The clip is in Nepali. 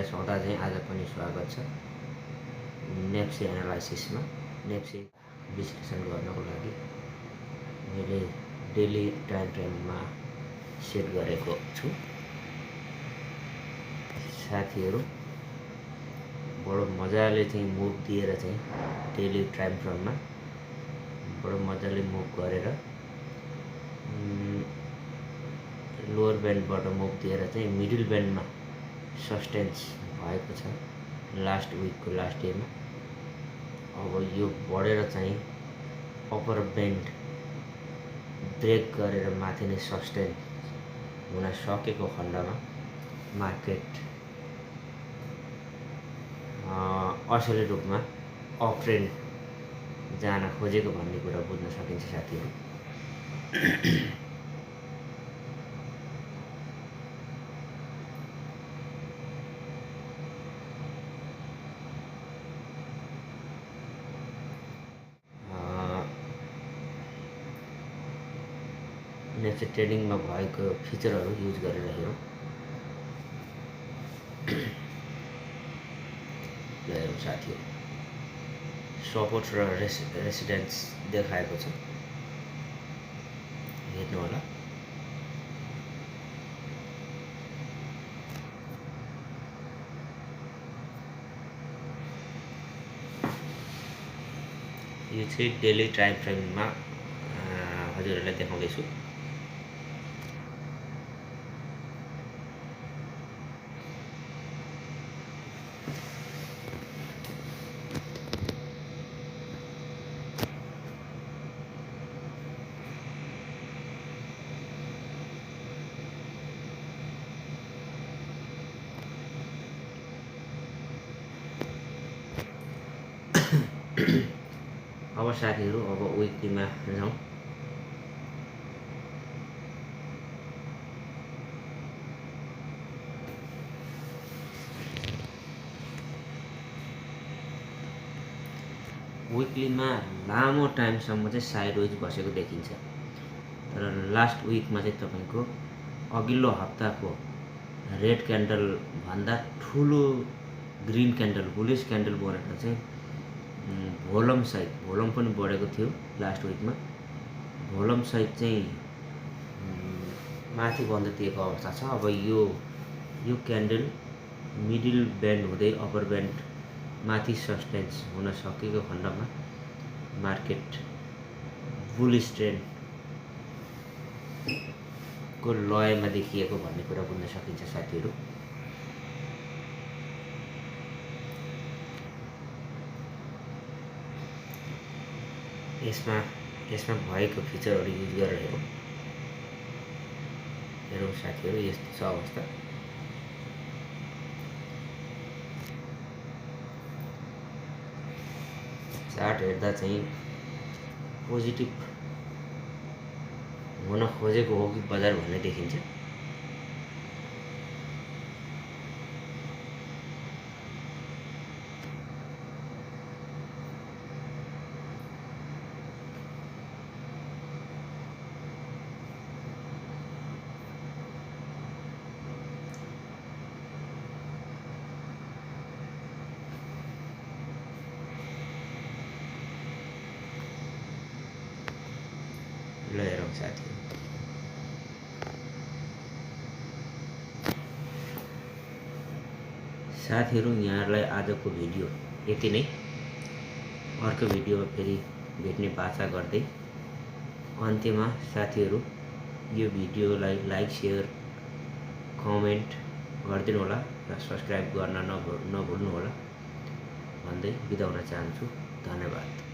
सौदा चाहिँ आज पनि स्वागत छ। नेप्सी एनालाइसिसमा नेप्सी विश्लेषण गर्नको लागि मैले डेली टाइम फ्रेममा सेट गरेको छु। साथीहरू बडो मजाले चाहिँ मुभ दिएर चाहिँ डेली टाइम फ्रेममा बडो मजाले मुभ गरेर लोअर ब्यान्डबाट मुभ दिएर चाहिँ मिडल ब्यान्डमा सस्टेन्स भएको छ लास्ट विकको लास्ट डेमा। अब यो बढेर चाहिँ अप्पर ब्यान्ड ब्रेक गरेर माथि नै सस्टेन हुन सकेको खण्डमा मार्केट असली रूपमा अप ट्रेन्ड जान खोजेको भन्ने कुरा बुझ्न सकिन्छ साथीहरू। नेप्सी ट्रेडिङमा भएको फिचरहरू युज गरेर हेरौँ। हेरौँ साथीहरू, सपोर्ट र रेसिडेन्स देखाएको छ, हेर्नु होला। यो चाहिँ डेली टाइम फ्रेममा हजुरहरूलाई देखाउँदैछु। अब साथीहरू, अब विकलीमा जाउँ। विकलीमा लामो टाइमसम्म चाहिँ साइडवेज बसेको देखिन्छ, तर लास्ट विकमा चाहिँ तपाईको अघिल्लो हप्ताको रेड क्यान्डल भन्दा ठुलो ग्रीन क्यान्डल बुलिस क्यान्डल बनेर चाहिँ भोलम पनि बढेको थियो लास्ट विकमा। भोलम सहित चाहिँ माथि बन्द दिएको अवस्था छ। अब यो क्यान्डल मिडल ब्यान्ड हुँदै अप्पर ब्यान्ड माथि सस्टेन्स हुन सकेको खण्डमा मार्केट बुलिस ट्रेन्ड को लयमा देखिएको भन्ने कुरा बुझ्न सकिन्छ साथीहरू। यसमा भएको फिचरहरू युज गरेर हेरौँ साथीहरू। यस्तो छ अवस्था। चार्ट हेर्दा चाहिँ पोजिटिभ हुन खोजेको हो कि बजार भन्ने देखिन्छ। ल हेरौँ साथीहरू, यहाँहरूलाई आजको भिडियो यति नै। अर्को भिडियोमा फेरि भेट्ने बाचा गर्दै अन्त्यमा साथीहरू यो भिडियोलाई लाइक शेयर कमेन्ट गरिदिनु होला र सब्सक्राइब गर्न नभुल्नु होला भन्दै बिदा हुन चाहन्छु। धन्यवाद।